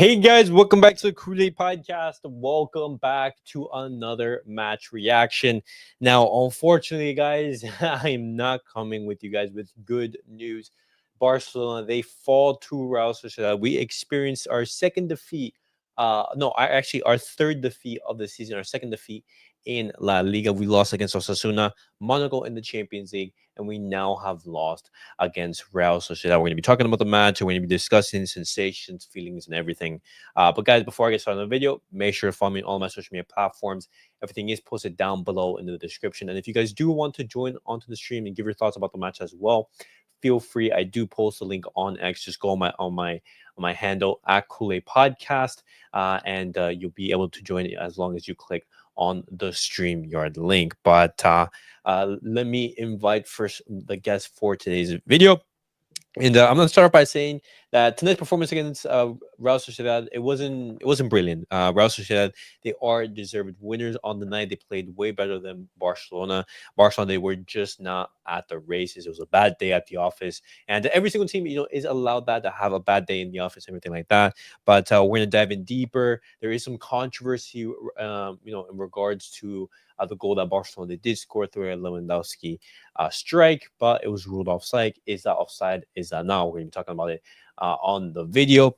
Hey guys, welcome back to the CulePodcast. Welcome back to another match reaction. Now, unfortunately, guys, I am not coming with you guys with good news. Barcelona, they fall to Real Sociedad. We experienced our second defeat. No, actually our third defeat of the season, our second defeat in La Liga. We lost against Osasuna, Monaco in the Champions League, and we now have lost against Real Sociedad. We're going to be talking about the match, and we're going to be discussing sensations, feelings, and everything. But guys, before I get started on the video, make sure to follow me on all my social media platforms. Everything is posted down below in the description. And if you guys do want to join onto the stream and give your thoughts about the match as well, feel free. I do post a link on X. Just go on my handle at CulePodcast, and you'll be able to join it as long as you click on the StreamYard link. But let me invite first the guest for today's video. And I'm gonna start off by saying that tonight's performance against Real Sociedad it wasn't brilliant. Real Sociedad, they are deserved winners on the night. They played way better than Barcelona. Barcelona, they were just not at the races. It was a bad day at the office, and every single team is allowed that to have a bad day in the office, everything like that. But we're gonna dive in deeper. There is some controversy, in regards to the goal that Barcelona they did score through a Lewandowski strike, but it was ruled offside. Is that offside? Is that not? We're going to be talking about it on the video.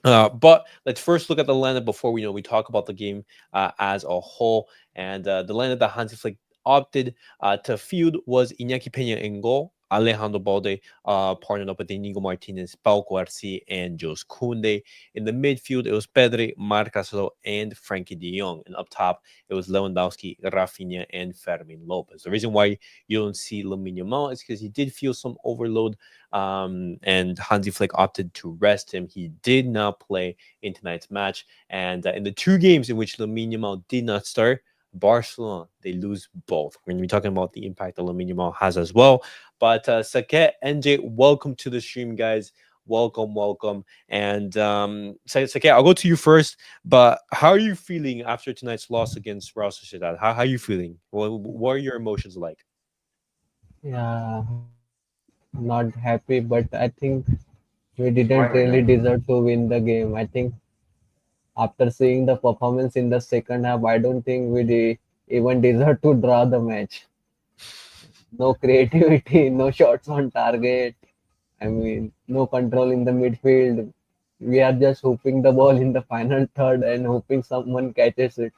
But let's first look at the lineup before we talk about the game as a whole. And the lineup that Hansi Flick opted to field was Iñaki Peña in goal, Alejandro Balde partnered up with Inigo Martinez, Pau Cuarci, and Jos Koundé. In the midfield, it was Pedri, Marc Gasol, and Frankie de Jong. And up top, it was Lewandowski, Rafinha, and Fermin Lopez. The reason why you don't see Lamine Yamal is because he did feel some overload, and Hansi Flick opted to rest him. He did not play in tonight's match. And in the two games in which Lamine Yamal did not start, Barcelona, they lose both. We're going to be talking about the impact that Lamine Yamal has as well. But Saket, NJ, welcome to the stream, guys. Welcome. And Saket, I'll go to you first. But how are you feeling after tonight's loss against Real Sociedad? How are you feeling? What are your emotions like? Yeah, not happy, but I think we didn't Fine, really man. deserve to win the game. I think after seeing the performance in the second half, I don't think even deserve to draw the match. No creativity, no shots on target. I mean, no control in the midfield. We are just hooping the ball in the final third and hoping someone catches it.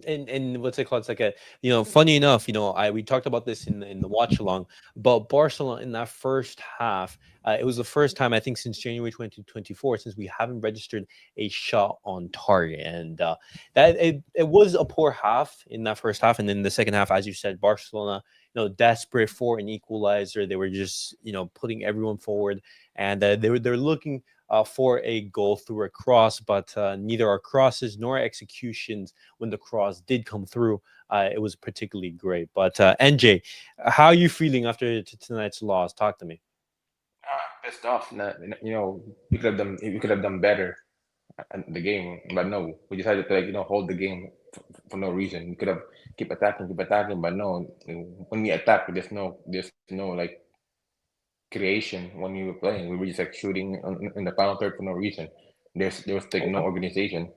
And what's it called? It's like funny enough, we talked about this in the watch along, but Barcelona in that first half, it was the first time I think since January 2024 since we haven't registered a shot on target, and that it was a poor half in that first half, and then the second half, as you said, Barcelona, desperate for an equalizer. They were just putting everyone forward, and they're looking for a goal through a cross, but neither our crosses nor our executions when the cross did come through, it was particularly great. But NJ, how are you feeling after tonight's loss? Talk to me. Pissed off. We could have done better at the game, but no, we decided to hold the game for no reason. We could have keep attacking, but no. When we attack, there's no like creation when we were playing. We were just like shooting in the final third for no reason. There was like no Okay. organization.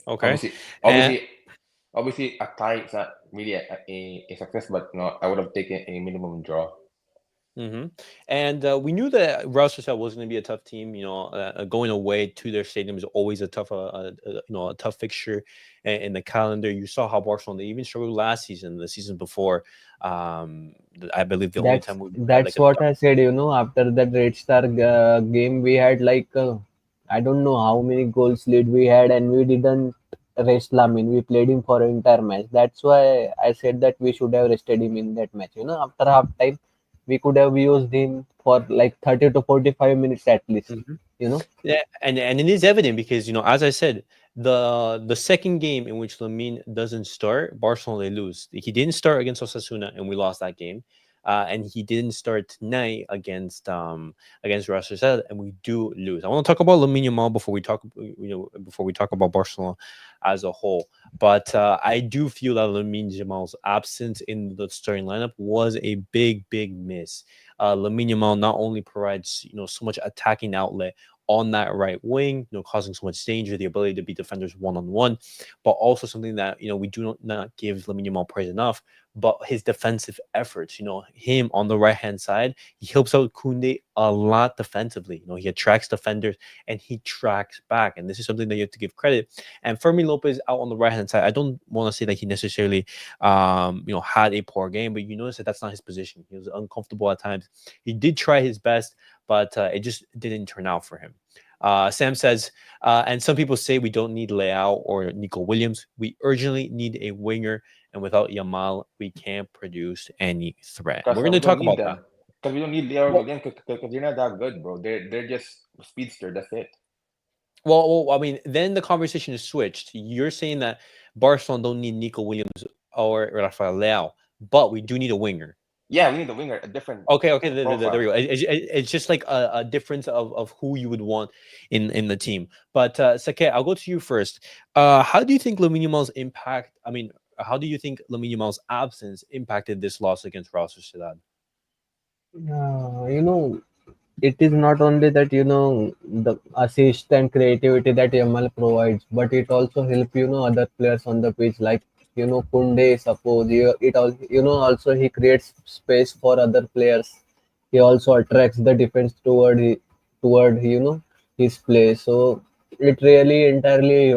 Okay. Obviously, And obviously, obviously, a tie is not really a success, but no, I would have taken a minimum draw. hmm And we knew that Real Sociedad was going to be a tough team. Going away to their stadium is always a tough, a tough fixture in the calendar. You saw how Barcelona they even struggled last season, the season before. I believe the only That's time we had like that's a what I said. After that Red Star game, we had I don't know how many goals lead we had, and we didn't rest Lamin. We played him for an entire match. That's why I said that we should have rested him in that match. After half time, we could have used him for like 30 to 45 minutes at least. tough. You know, Yeah, and it is evident because as I said, the second game in which Lamine doesn't start, Barcelona they lose. He didn't start against Osasuna, and we lost that game. And he didn't start tonight against Real Sociedad, and we do lose. I want to talk about Lamine Yamal before we talk about Barcelona as a whole. But I do feel that Lamine Yamal's absence in the starting lineup was a big miss. Lamine Yamal not only provides so much attacking outlet on that right wing, causing so much danger, the ability to beat defenders one-on-one, but also something that, we do not give Lamine Yamal praise enough, but his defensive efforts. Him on the right-hand side, he helps out Koundé a lot defensively. He attracts defenders and he tracks back. And this is something that you have to give credit. And Fermin Lopez out on the right-hand side, I don't want to say that he necessarily, had a poor game, but you notice that that's not his position. He was uncomfortable at times. He did try his best, but it just didn't turn out for him. Sam says, and some people say we don't need Leao or Nico Williams. We urgently need a winger, and without Yamal, we can't produce any threat. Because We're going we to don't talk need about that. them. Because we don't need Leo Well, Williams because they're not that good, bro. They're just speedster. That's it. I mean, then the conversation is switched. You're saying that Barcelona don't need Nico Williams or Rafael Leao, but we do need a winger. Yeah, we need a winger, a different Okay, there profile. we go. It's just like a difference of who you would want in the team. But Sake, I'll go to you first. How do you think Lamine Yamal's impact? I mean, how do you think Lamine Yamal's absence impacted this loss against Real Sociedad? You know, it is not only that the assist and creativity that Yamal provides, but it also help other players on the pitch like Kunde. Suppose it all also he creates space for other players. He also attracts the defense toward his play. So it really entirely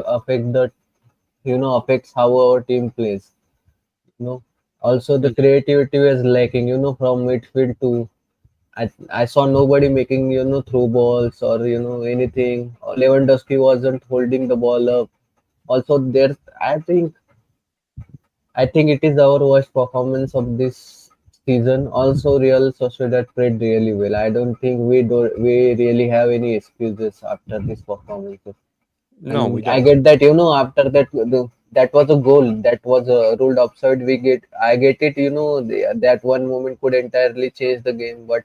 affects how our team plays. You know, Also the creativity was lacking. From midfield to I saw nobody making through balls or anything. Lewandowski wasn't holding the ball up. Also, there I think it is our worst performance of this season. Also, Real Sociedad played really well. I don't think we really have any excuses after this performance. No, we And I don't. get that after that was a goal that was ruled offside. I get it. That one moment could entirely change the game, but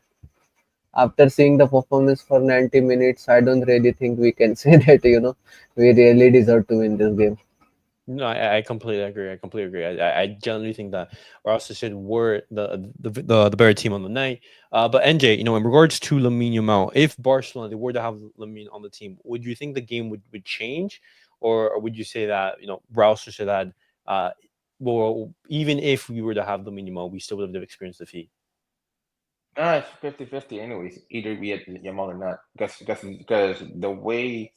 after seeing the performance for 90 minutes, I don't really think we can say that, we really deserve to win this game. No, I completely agree. I completely agree. I generally think that Real Sociedad were the better team on the night. But NJ, in regards to Lamine Yamal, if Barcelona they were to have Lamine on the team, would you think the game would change, or would you say that Real Sociedad, well, even if we were to have Lamine Yamal, we still would have experienced defeat? It's 50-50 anyways. Either we had Yamal or not. Because the way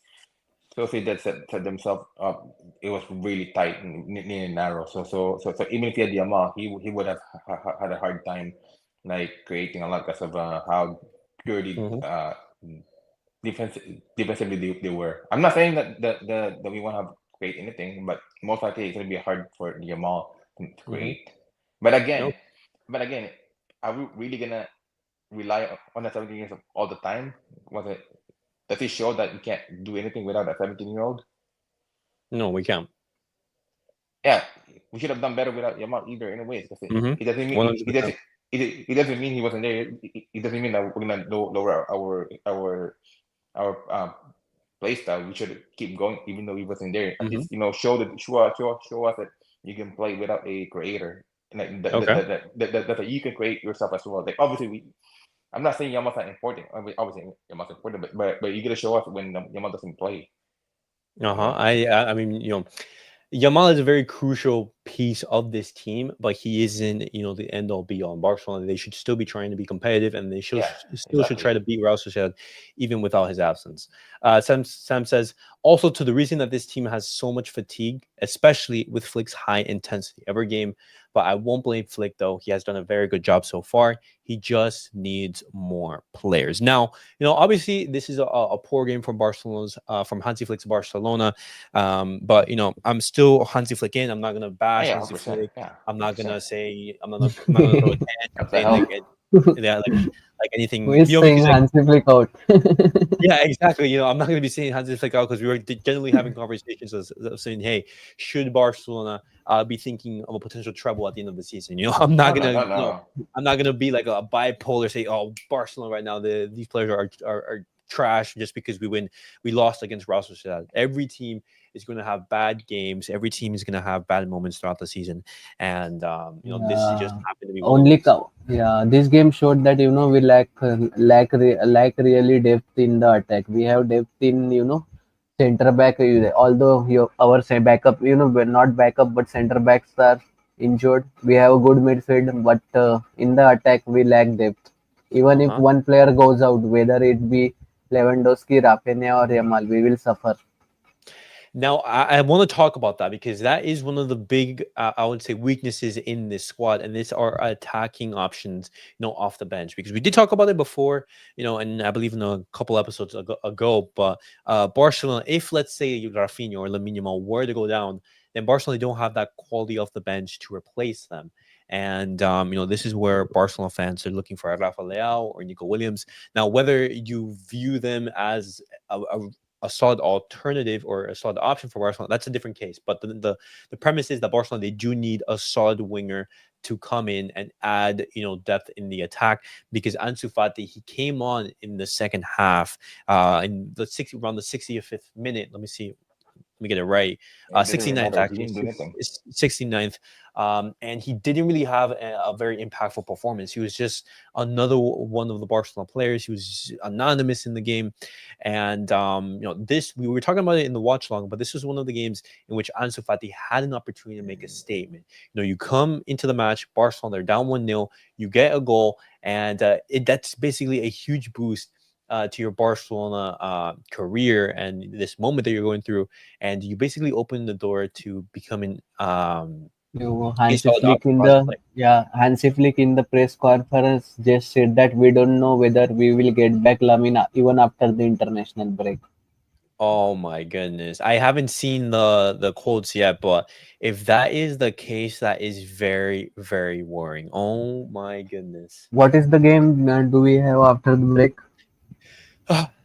Sociedad set themselves up, it was really tight and near and narrow. So even if he had Yamal, he would have had a hard time like creating a lot because of how purely Hmm. defensive defensively they were. I'm not saying that we won't have create anything, but most likely it's gonna be hard for Yamal to Hmm. create. But No. again, but again, are we really gonna rely on the 17 years all the time? Was it Does it show that you can't do anything without a 17-year-old? No, we can't. Yeah, we should have done better without Yamal either. Anyways, because Hmm. it doesn't mean 100%. it doesn't mean he wasn't there. It doesn't mean that we're gonna lower our play style. We should keep going even though he wasn't there. At Hmm. least show us that you can play without a creator. And like Okay. that you can create yourself as well. Like obviously I'm not saying Yamal's not important. Obviously Yamal's important, but you gotta show us when Yamal doesn't play. You Uh-huh. know. I mean, Yamal is a very crucial piece of this team, but he isn't, the end all be all. In Barcelona, they should still be trying to be competitive, and they Yeah, still should exactly. try to beat Real Sociedad, even without his absence. Sam says also to the reason that this team has so much fatigue, especially with Flick's high intensity every game. But I won't blame Flick though; he has done a very good job so far. He just needs more players. Now, obviously, this is a poor game from Barcelona's from Hansi Flick's Barcelona. But I'm still Hansi Flick in. I'm not gonna Oh, bash yeah, Hansi 100%. Flick. Yeah, I'm not gonna 100%. say I'm not gonna throw a tantrum What the saying hell? yeah, like Who anything, is saying because like Hansi Flick out? yeah, exactly. I'm not gonna be saying Hansi Flick out because we were generally having conversations of saying, hey, should Barcelona be thinking of a potential treble at the end of the season? No, no, no, no. I'm not gonna be like a bipolar say, oh, Barcelona right now, these players are trash just because we lost against Real Sociedad. Every team is going to have bad games. Every team is going to have bad moments throughout the season, and this just Yeah, happened to be one of only those. yeah. This game showed that we lack really depth in the attack. We have depth in center back. Although our backup, we're not backup, but center backs are injured. We have a good midfield, but in the attack we lack depth. Even if Uh-huh. one player goes out, whether it be Lewandowski, Rafinha, or Yamal, we will suffer. Now, I want to talk about that because that is one of the big, I would say, weaknesses in this squad, and these are attacking options, off the bench. Because we did talk about it before, and I believe in a couple episodes ago. But Barcelona, if let's say Rafinha or Lamine Yamal were to go down, then Barcelona don't have that quality off the bench to replace them. And this is where Barcelona fans are looking for Rafa Leao or Nico Williams. Now, whether you view them as a solid alternative or a solid option for Barcelona, that's a different case. But the premise is that Barcelona, they do need a solid winger to come in and add depth in the attack, because Ansu Fati, he came on in the second half, in the 60 around the 65th minute. Let me see. Let me get it right. It doesn't really 69th, matter. He actually. didn't do nothing. 69th. And he didn't really have a very impactful performance. He was just another one of the Barcelona players. He was anonymous in the game. And, this, we were talking about it in the watch long, but this was one of the games in which Ansu Fati had an opportunity to make a statement. You come into the match, Barcelona, they're down 1-0, you get a goal, and that's basically a huge boost to your Barcelona career and this moment that you're going through, and you basically open the door to becoming a Hansi solid Flick option in for other the players. Hansi Flick in the press conference just said that we don't know whether we will get back Lamina even after the international break. Oh my goodness, I haven't seen the quotes yet, but if that is the case, that is very, very worrying. Oh my goodness. What is the game do we have after the break?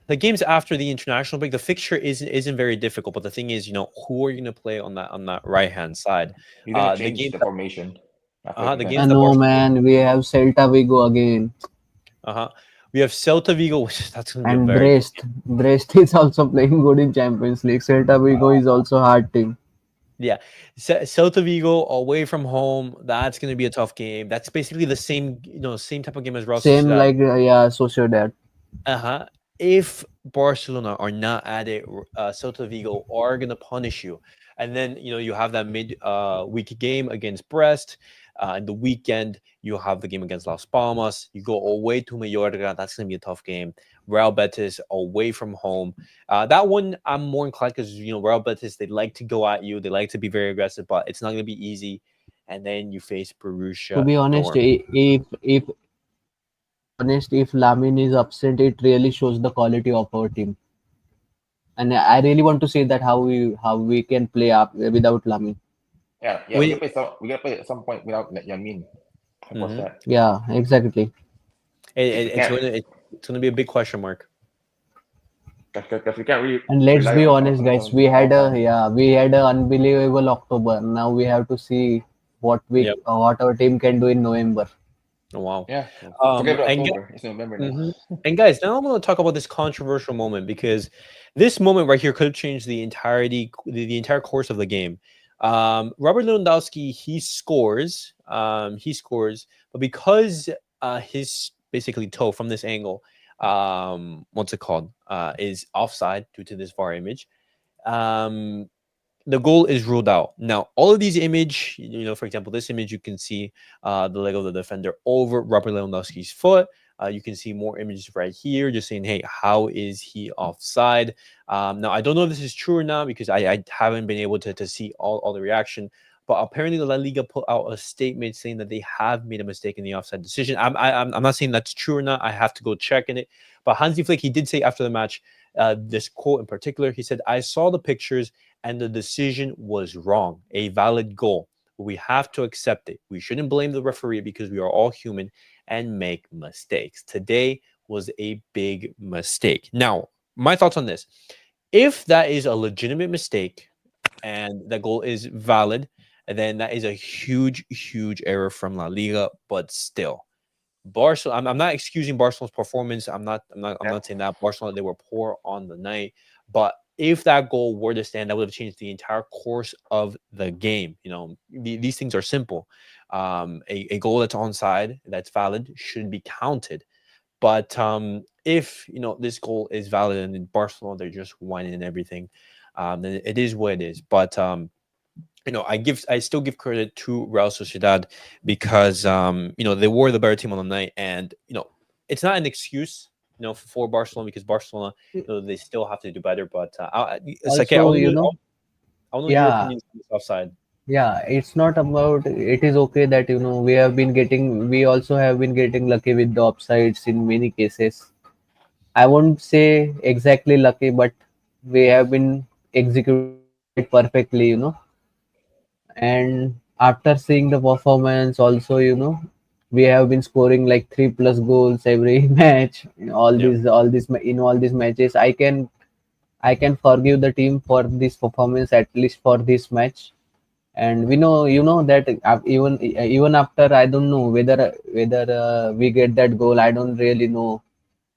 The games after the international break, the fixture isn't very difficult, but the thing is, who are you going to play on that right hand side? He's gonna The change games the formation after the the I games that international know, break. Barcelona, man. We have Celta Vigo again, uh-huh, we have Celta Vigo, which that's going to be a and very good Brest. Brest is also playing good in Champions League. Celta Vigo is also hard team. Yeah, Celta Vigo away from home. That's going to be a tough game. That's basically the same, same type of game as Real Same Sociedad. like yeah, Sociedad. Uh-huh. If Barcelona are not at it, Celta Vigo are going to punish you. And then, you have that mid week game against Brest. And the weekend, you have the game against Las Palmas. You go away to Mallorca. That's going to be a tough game. Real Betis away from home. That one, I'm more inclined because, Real Betis, they like to go at you. They like to be very aggressive, but it's not going to be easy. And then you face To Borussia be honest, Dortmund. if Lamin is absent, it really shows the quality of our team. And I really want to say that how we can play up without Lamin. Yeah, we We, gotta play some. We gotta play at some point without Yamin. Simple as mhm. that. Yeah, exactly. It, If we it- it's can't, going to it's going to be a big question mark. because we can't really And let's rely be on honest, guys, Yamin all the time. we had a unbelievable October. Now we have to see Yep. what our team can do in November. Oh, wow. Yeah, forget about And October. It's November now. mhm. And guys, now I'm going to talk about this controversial moment, because this moment right here could change the entire course of the game. Robert Lewandowski, he scores, but because his basically toe from this angle, what's it called, is offside due to this VAR image. Um, the goal is ruled out. Now, all of these image, for example, this image, you can see the leg of the defender over Robert Lewandowski's foot. You can see more images right here, just saying, hey, how is he offside? Now, I don't know if this is true or not, because I haven't been able to see all the reaction. But apparently, the La Liga put out a statement saying that they have made a mistake in the offside decision. I'm not saying that's true or not. I have to go check in it. But Hansi Flick, he did say after the match, this quote in particular, he said, I saw the pictures and the decision was wrong, a valid goal. We have to accept it. We shouldn't blame the referee because we are all human and make mistakes. Today was a big mistake. Now, my thoughts on this. If that is a legitimate mistake and the goal is valid, then that is a huge, huge error from La Liga. But still, Barcelona. I'm not excusing Barcelona's performance. I'm not Yeah, saying that Barcelona, they were poor on the night, but if that goal were to stand, that would have changed the entire course of the game. These things are simple. A goal that's onside, that's valid, should be counted. But if this goal is valid and in Barcelona they're just whining and everything, then it is what it is. But I still give credit to Real Sociedad because they were the better team on the night, and it's not an excuse for Barcelona, because Barcelona they still have to do better. But it's like, Also, I want to know your yeah, opinions on this offside. yeah, it's not about, it is okay that we also have been getting lucky with the offsides in many cases. I won't say exactly lucky, but we have been executing it quite perfectly, And after seeing the performance, also, we have been scoring like 3+ goals every match. Yeah. In all these matches. I can forgive the team for this performance, at least for this match. And we know, that even after, I don't know whether we get that goal. I don't really know.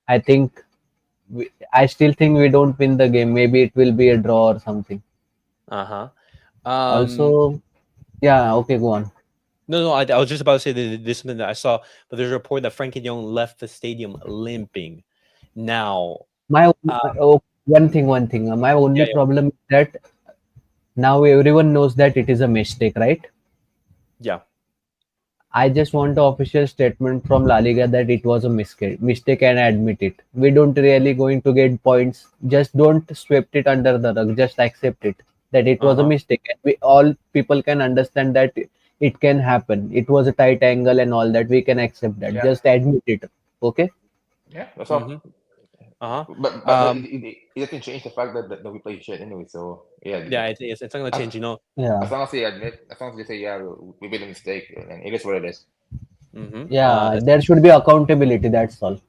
I think I still think we don't win the game. Maybe it will be a draw or something. Uh-huh. Um, Also, yeah, okay, go on. no, I was just about to say that this is something that I saw, but there's a report that Frankie de Jong left the stadium limping. Now, My uh, one thing. My yeah, only yeah, problem is that now everyone knows that it is a mistake, right? yeah. I just want an official statement from La Liga that it was a mistake and admit it. We don't really going to get points. Just don't sweep it under the rug. Just accept it that it was a Uh-huh. mistake. And we all people can understand that it can happen. It was a tight angle and all that. We can accept that. Yeah, Just admit it. Okay. yeah, that's Mm-hmm. all. Uh-huh. But Um, it doesn't change the fact that we play shit anyway. So yeah, yeah, it's not gonna as, change. Yeah. as long as they admit, as long as they say yeah, we made a mistake, and it is what it is. Mm-hmm. Yeah. There should be accountability. That's all.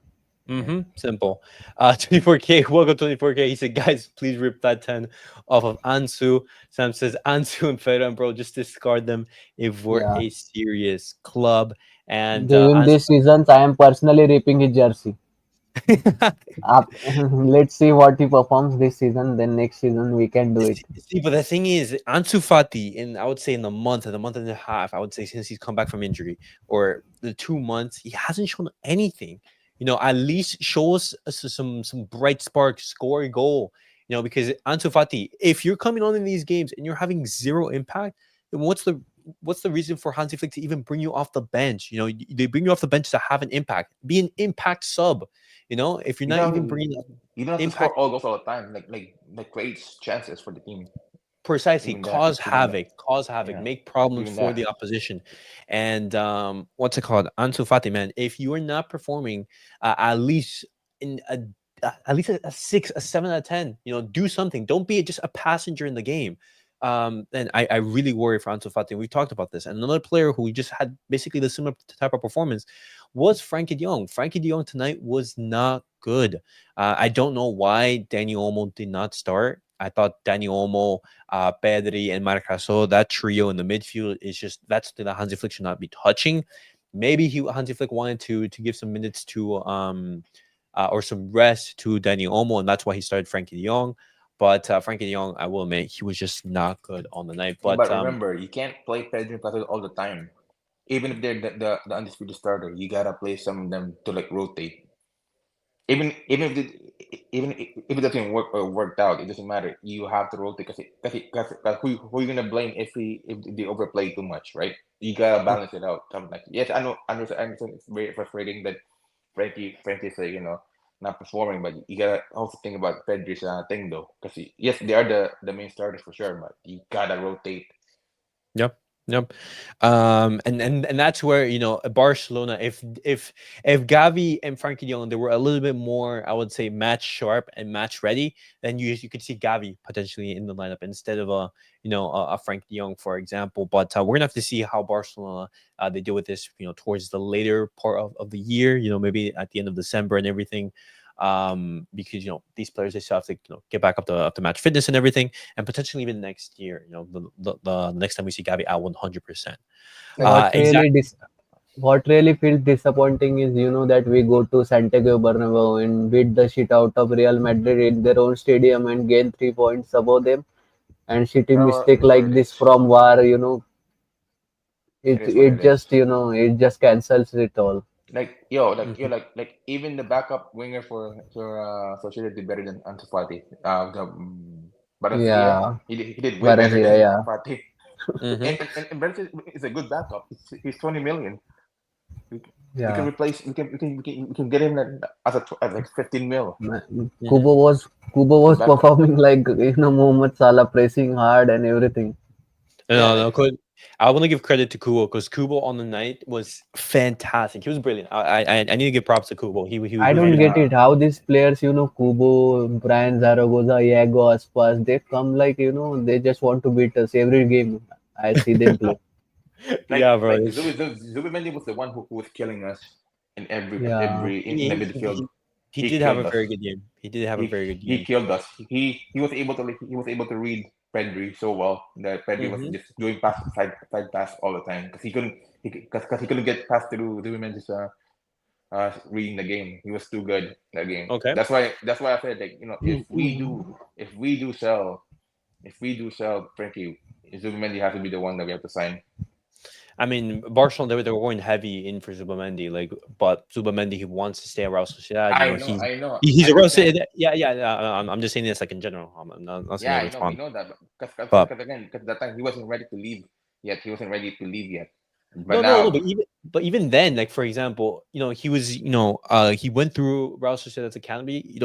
Yeah. Simple. 24K, welcome 24K. He said, guys, please rip that 10 off of Ansu. Sam says, Ansu and Ferran, bro, just discard them if we're Yeah. a serious club. And During Ansu. this seasons, I am personally ripping his jersey. Let's see what he performs this season. Then next season we can do it. See, but the thing is, Ansu Fati, in I would say in a month and a half, I would say since he's come back from injury, or the 2 months, he hasn't shown anything. At least show us some bright spark, score a goal. Because Ansu Fati, if you're coming on in these games and you're having zero impact, then what's the reason for Hansi Flick to even bring you off the bench? They bring you off the bench to have an impact, be an impact sub. If you're You not don't even bringing you don't have to score impact. all goals all the time. Like creates chances for the team. Precisely, Even that, cause havoc, yeah, make problems even for that. the opposition. And what's it called? Ansu Fati, man, if you are not performing at least in at least a 6, a 7 out of 10, do something. Don't be just a passenger in the game. And I really worry for Ansu Fati. We talked about this. And another player who just had basically the similar type of performance was Frankie de Jong. Frankie de Jong tonight was not good. I don't know why Danny Olmo did not start. I thought Danny Olmo, Pedri, and Marcaso, that trio in the midfield is just that's something that Hansi Flick should not be touching. Maybe Hansi Flick wanted to give some minutes to or some rest to Danny Olmo, and that's why he started Frankie De Jong. But Frankie De Jong, I will admit, he was just not good on the night. Yeah, But but remember, you can't play Pedro and Plato all the time. Even if they're the undisputed starter, you gotta play some of them to like rotate. Even if if it doesn't work or worked out, it doesn't matter. You have to rotate because who you gonna blame if they overplay too much, right? You gotta balance it out. Something like yes, I understand it's very frustrating that Frankie's like not performing, but you gotta also think about Pedri's thing though, because yes, they are the main starters for sure, but you gotta rotate. Yep. Yep. And that's where Barcelona, if Gavi and Frankie de Jong, they were a little bit more, I would say, match sharp and match ready, then you could see Gavi potentially in the lineup instead of a Frankie de Jong, for example. But we're gonna have to see how Barcelona they deal with this towards the later part of the year, maybe at the end of December and everything. Because these players, they still have to get back up to match fitness and everything, and potentially even next year, the next time we see Gavi at 100%. What really Exactly. dis what really feels disappointing is, that we go to Santiago Bernabeu and beat the shit out of Real Madrid in their own stadium and gain 3 points above them. And shitty mistake That's what like it this is. from VAR, It it is what it it is. just, it just cancels it all. Mhm. Like even the backup winger for Sociedad did better than Ansu Fati. Barancia, Yeah, he did way better Valencia, than yeah. Fati. Mhm. And Barancia is a good backup. He's 20 million. We, we can Yeah. replace. We can get him at like 15 mil. Kubo Mhm. was Kubo Good was backup. performing like, Mohamed Salah pressing hard and everything. Yeah, No, no, like I want to give credit to Kubo because Kubo on the night was fantastic. He was brilliant. I need to give props to Kubo. He I was don't really get good. it how these players, Kubo, Brian Zaragoza, Iago Aspas, they come like, they just want to beat us every game. I see them play. Yeah, bro. Zubimendi was the one who was killing us in Yeah. every in the He, he, midfield. he he He did have a killed us. very good game. He did have a very good He game. killed us. He was able to read Pedri so well that Pedri was Hmm. just doing side pass all the time because he couldn't get past through Zubimendi's reading the game. He was too good that game. Okay. That's why I said like if we do sell Frankie, Zubimendi has to be the one that we have to sign. I mean, Barcelona they were going heavy in for Zubamendi, like, but Zubamendi he wants to stay at Real Sociedad. I know, I know, I He's a Real understand. Sociedad. Yeah, yeah. I'm just saying this like in general. I'm not saying Yeah, every I know, we response, know that, but because again, because that time he wasn't ready to leave yet. He wasn't ready to leave yet. But no, no, no. now, But even then, like for example, he was, he went through Real Sociedad's academy.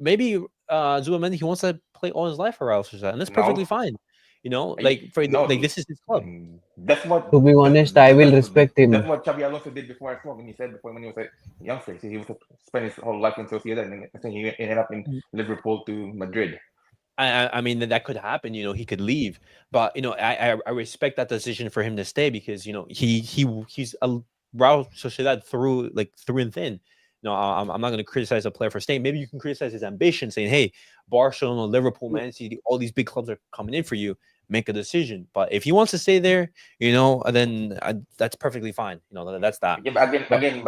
Maybe Zubamendi he wants to play all his life for Real Sociedad, and that's perfectly no, fine. Like no, like this is his club. that's what To be honest, I will respect that's him. what Xabi Alonso did before as well. When he said before when he was a youngster, he was spent his whole life in Sociedad, and then he ended up in Liverpool to Madrid. I mean that could happen. He could leave, but I respect that decision for him to stay because he's a Real Sociedad through and thin. I'm not going to criticize a player for staying. Maybe you can criticize his ambition, saying, "Hey, Barcelona, Liverpool, Man City, all these big clubs are coming in for you. Make a decision." But if he wants to stay there, then that's perfectly fine. That's that. Yeah, but But again,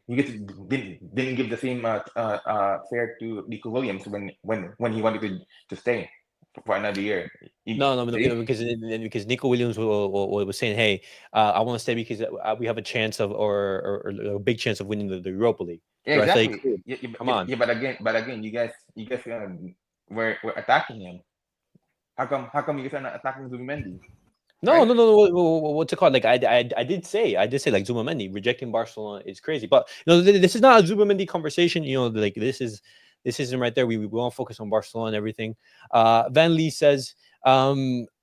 you get didn't give the same fare to Nico Williams when he wanted to stay for another year. no, no, no, See? because Nico Williams was saying, "Hey, I want to stay because we have a chance of or a big chance of winning the Europa League." Yeah, So I say, exactly. "Cool, come on." Yeah, but again, you guys were attacking him. How come you guys are not attacking Zubimendi, No, right? no, no, no. What's it called? Like I did say, like Zubamendi rejecting Barcelona is crazy. But this is not a Zubamendi conversation. Like this isn't right there. We want to focus on Barcelona and everything. Van Lee says,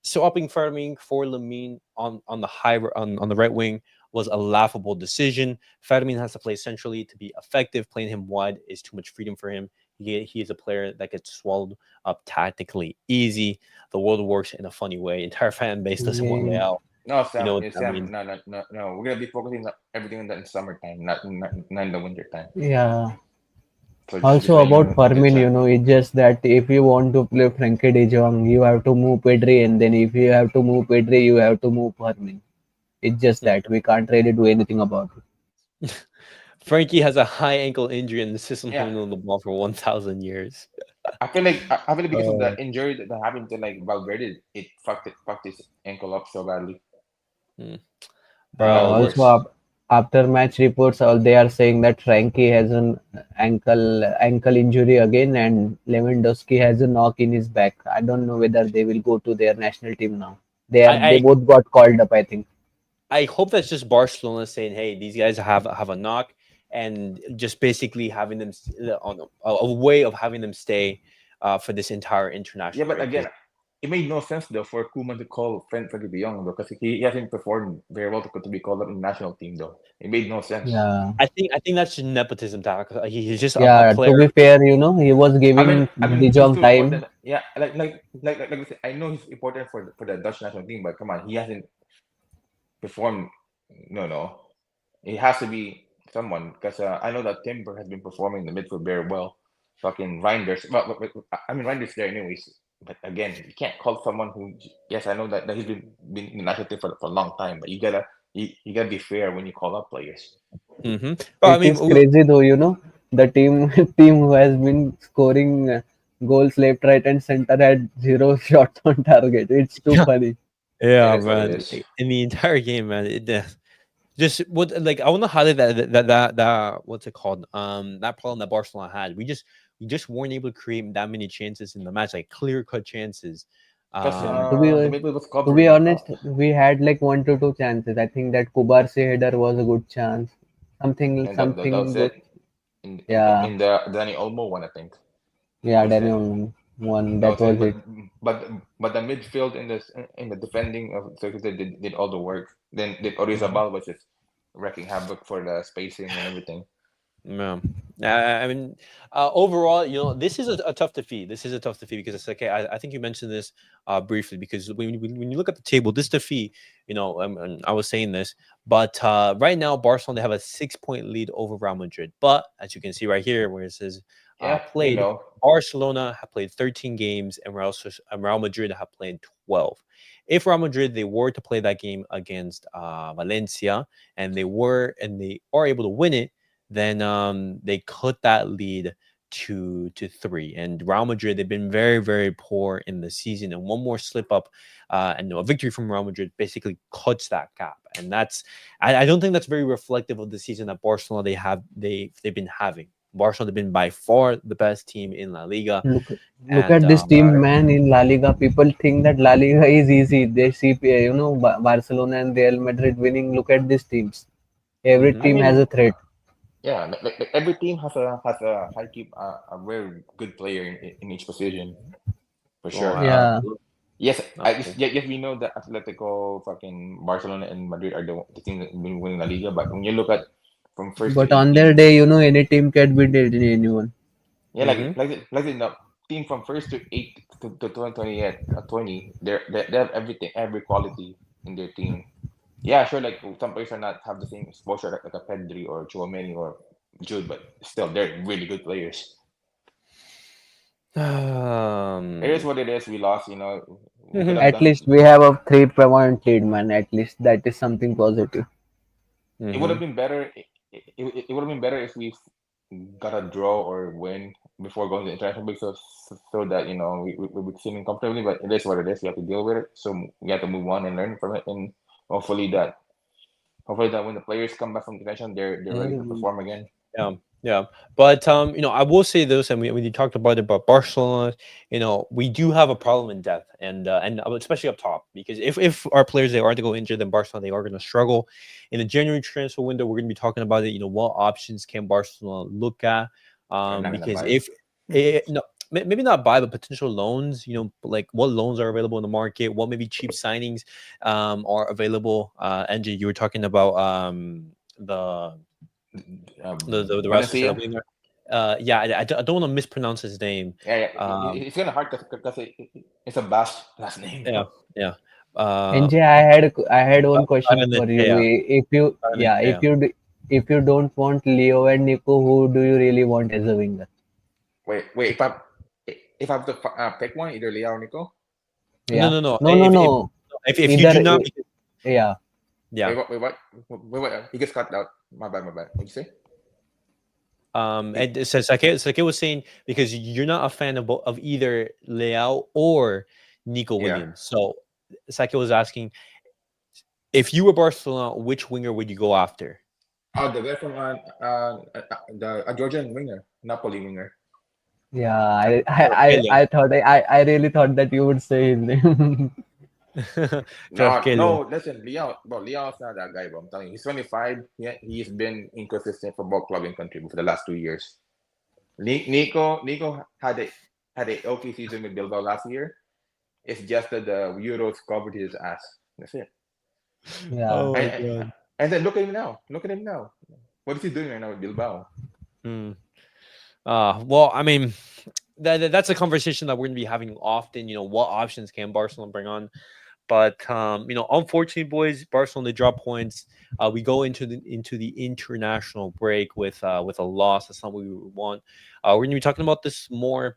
swapping Fermin for Lamine on the on the right wing was a laughable decision. Fermin has to play centrally to be effective. Playing him wide is too much freedom for him. He is a player that gets swallowed up tactically easy. The world works in a funny way. Entire fan base doesn't want Yeah. Leao. No, You Sam. know what Yeah, that Sam. means. No. We're gonna be focusing on everything on that in summertime, not in the winter time. Yeah. So just Also letting about you know that, Fermin, Sam. it's just that if you want to play Frankie de Jong, you have to move Pedri, and then if you have to move Pedri, you have to move Fermin. It's just Hmm. that we can't really do anything about it. Frankie has a high ankle injury and the system Yeah, haven't known the ball for 1,000 years. I feel like because of Uh, the injury that happened to like Valverde, it fucked his ankle up so badly. hmm. It got Bro, Also, worse. after match reports, all they are saying that Frankie has an ankle injury again, and Lewandowski has a knock in his back. I don't know whether they will go to their national team now. They I both got called up, I think. I hope that's just Barcelona saying, "Hey, these guys have a knock," and just basically having them on a way of having them stay for this entire Yeah, international but break. again, Because it made no sense though for Koeman to call Frankie De Jong though, because he hasn't performed very well to be called up in the national team though. It made no sense. Yeah. I think that's just nepotism, Tack. He's just a Yeah, to player. be fair, he was giving I De mean, he's Jong too time. important. Yeah, like I said, I know he's important for the Dutch national team, but come on, he hasn't performed. No. It has to be someone because I know that Timber has been performing in the midfield very well. Fucking Reinders. I mean Reinders there anyways. But again, you can't call someone who. Yes, I know that he's been in the national team for a long time, but you gotta you gotta be fair when you call up players. But I It mean, is crazy though, the team team who has been scoring goals left, right, and center had zero shots on target. It's too yeah, funny. It yeah, is what it man. is. In the entire game, man, just what like I want to highlight that what's it called? That problem that Barcelona had. We just weren't able to create that many chances in the match, like clear cut chances. Because Yeah, the midfield was to be covering honest, up. we had like one to two chances. I think that Kubarsi header was a good chance. Something, And that was something good. it. Yeah, In the Danny Olmo one, I think that yeah, was it. Daniel one. That That was it. was it. But but the midfield in the defending of Sociedad did all the work. Then Orizabal was just wrecking havoc for the spacing and everything. Yeah. I mean, overall, this is a tough defeat. This is a tough defeat because it's okay. I think you mentioned this briefly because when you look at the table, this defeat, and I was saying this, but right now, Barcelona, they have a 6 point lead over Real Madrid. But as you can see right here, where it says Yeah, played, Barcelona have played 13 games and Real Madrid have played 12. If Real Madrid, they were to play that game against Valencia and they are able to win it, then they cut that lead to three. And Real Madrid, they've been very, very poor in the season. And one more slip up and a victory from Real Madrid basically cuts that gap. And I don't think that's very reflective of the season that Barcelona they've been having. Barcelona have been by far the best team in La Liga. Look, look And at this team, right. man. In La Liga, people think that La Liga is easy. They see, Barcelona and Real Madrid winning. Look at these teams. Every I mhm, team has mean, a threat. yeah, like every team has a high keep a very good player in each position for oh, sure. Yeah, absolutely, Yes, absolutely. yes, we know that Atletico, fucking Barcelona, and Madrid are the team that been winning La Liga. But when you look at from first to but on their 18, day, any team can beat anyone. yeah, Hmm. like the team from first to eight to 20, 20, they have everything, every quality in their team. Yeah, sure. Like some players are not have the same exposure like a Pedri or Chouameni or Jude, but still they're really good players. It is Um, what it is. We lost. We could mhm, have At done. least we have a 3-point lead, man. At least that is something positive. It would have mhm. been better. It would have been better if we got a draw or win before going to international break, so that we feeling comfortably. But it is what it is. We have to deal with it. So we have to move on and learn from it, and hopefully that hopefully that when the players come back from detention, they're ready to Mm, perform again. Yeah, yeah. But I will say this, and when you talked about Barcelona, we do have a problem in depth, and especially up top, because if our players they are to go injured, then Barcelona they are going to struggle. In the January transfer window, we're going to be talking about it. What options can Barcelona look at? I'm not gonna Because buy. if no. Maybe not buy, but potential loans. Like what loans are available in the market. What maybe cheap signings are available. NJ, you were talking about the the Real Sociedad Valencia. winger. Yeah, I don't want to mispronounce his name. Yeah, yeah. Um, It's kind of hard because it's a Basque last name. yeah, yeah. Uh, NJ, I had one question for you. Barrenechea, If you yeah, Barrenechea. if you don't want Leo and Nico, who do you really want as a winger? Wait. If I have to pick one, either Leao or Nico. No, Yeah, no, no. no, no, no. If you Either do not, yeah, yeah. Wait. He gets cut out. My bad. What you say? And it says Sake was saying because you're not a fan of either Leao or Nico Yeah. Williams. So Sake was asking if you were Barcelona, which winger would you go after? Oh, the guy from the Georgian winger, Napoli winger. yeah. Kvaratskhelia. I thought I really thought that you would say his name. Kvaratskhelia. No. Listen, Leao. Bro, Leao's not that guy. Bro, I'm telling you, he's 25. He's been inconsistent for both club and country for the last 2 years. Nico had a okay season with Bilbao last year. It's just that the Euros covered his ass. That's it. Yeah, Oh my And, god. and then look at him now. Look at him now. What is he doing right now with Bilbao? Hmm. Well, I mean, that's a conversation that we're going to be having often. What options can Barcelona bring on? But unfortunately, boys, Barcelona they drop points. We go into the international break with a loss. That's not what we want. We're going to be talking about this more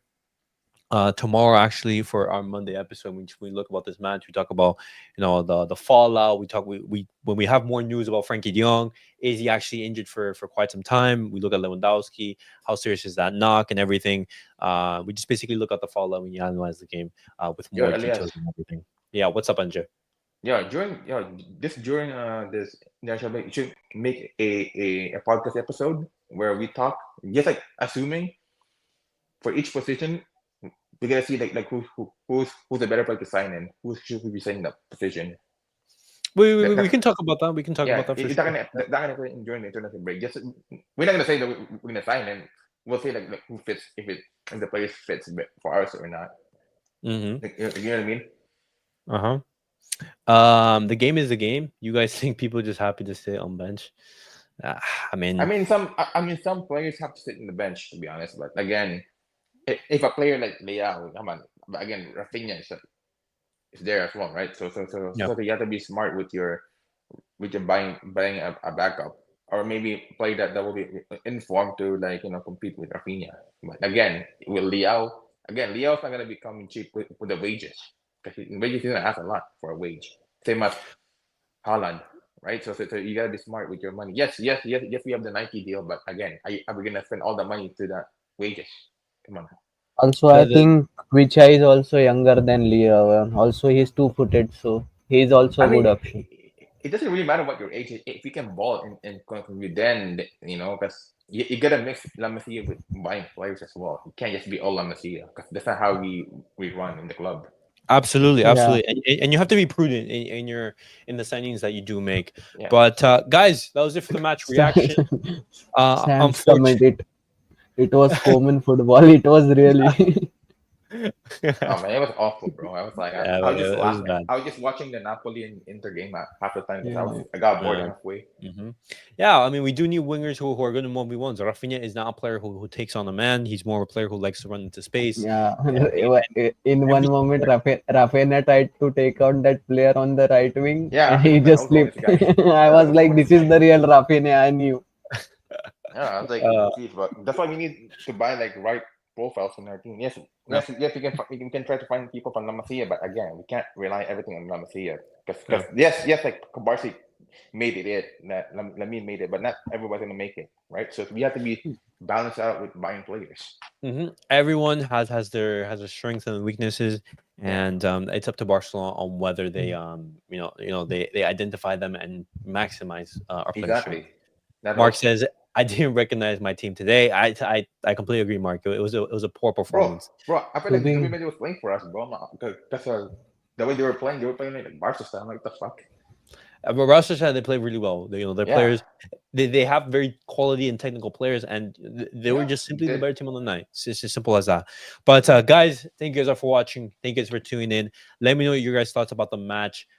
tomorrow, actually, for our Monday episode, we look about this match. We talk about, the fallout. We when we have more news about Frankie De Jong. Is he actually injured for quite some time? We look at Lewandowski. How serious is that knock and everything? We just basically look at the fallout when you analyze the game with Yo, more Elias. details and everything. Yeah, what's up, Anja? Yeah, during this national break, you should make a podcast episode where we talk just like assuming for each position we're gonna see like who's a better player to sign in, who should we be signing that position. We can talk about that. We can talk Yeah, about that for it's sure. not gonna happen during the international break. Just we're not gonna say that we're gonna sign in. We'll say like who fits if the player fits for us or not. Mm-hmm. Like, you know what I mean? Uh-huh. The game is the game. You guys think people just happy to sit on bench? Uh, I mean, Some players have to sit in the bench to be honest. But again, if a player like Leao, come on, but again, Rafinha is there as well, right? yeah, So you have to be smart with your buying a backup, or maybe play that will be informed to compete with Rafinha. But again, with Leao, Leao's not gonna be coming cheap with the wages because wages he's gonna ask a lot for a wage. Same as Haaland, right? So you gotta be smart with your money. Yes. We have the Nike deal, but again, are we gonna spend all the money to that wages? Come on. Also, I think Vicha is also younger than Leo. Also, he's two-footed, so he's also I a good mean, option. it doesn't really matter what your age is. If you can ball and contribute, then because you gotta mix La Masia with buying players as well. You can't just be all La Masia because that's not how we run in the club. absolutely, Yeah. absolutely, and you have to be prudent in the signings that you do make. Yeah. But guys, that was it for the match reaction. Sam's comment, Unfortunately, it was common football. It was really. Oh man, it was awful, bro. I was like, yeah, I was just it was laughing. bad. I was just watching the Napoli and Inter game half the time because Yeah. I got bored Yeah. halfway. Mm-hmm. Yeah, I mean, we do need wingers who are good in 1v1s. Rafinha is not a player who takes on a man. He's more of a player who likes to run into space. Yeah. And In one every moment, Rafinha tried to take out that player on the right wing, Yeah, and he I just was going slipped. this guy. I was like, "This is the real Rafinha." I knew. Yeah, I was like, uh, geez, but that's why we need to buy like right profiles in our team. Yes, we can try to find people from La Masia, but again, we can't rely everything on La Masia because yes, like Kubarsi made it, Lamine made it, but not everybody's gonna make it, right? So we have to be balanced out with buying players. everyone has their strengths and weaknesses, Yeah. and it's up to Barcelona on whether they they identify them and maximize our players' strength. Exactly. That Mark helps. says, "I didn't recognize my team today." I completely agree, Mark. It was a poor performance. Bro, I feel To like be everybody was playing for us, bro. Because the way they were playing like Barca style. I'm like, the fuck? But Real Sociedad, they play really well. Their Yeah. players, they have very quality and technical players, and they were just simply the did. better team on the night. It's as simple as that. But guys, thank you guys for watching. Thank you guys for tuning in. Let me know your guys' thoughts about the match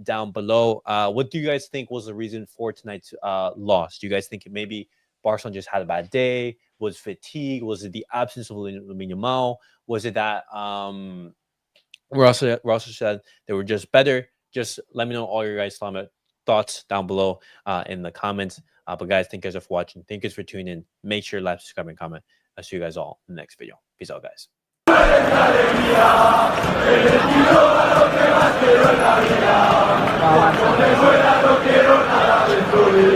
down below. What do you guys think was the reason for tonight's loss? Do you guys think maybe Barcelona just had a bad day? Was fatigue? Was it the absence of Lamine Yamal? Was it that Real Sociedad they were just better? Just let me know all your guys' thoughts down below in the comments. But guys, thank you guys for watching. Thank you guys for tuning in. Make sure to like, subscribe, and comment. I'll see you guys all in the next video. Peace out, guys. Ah,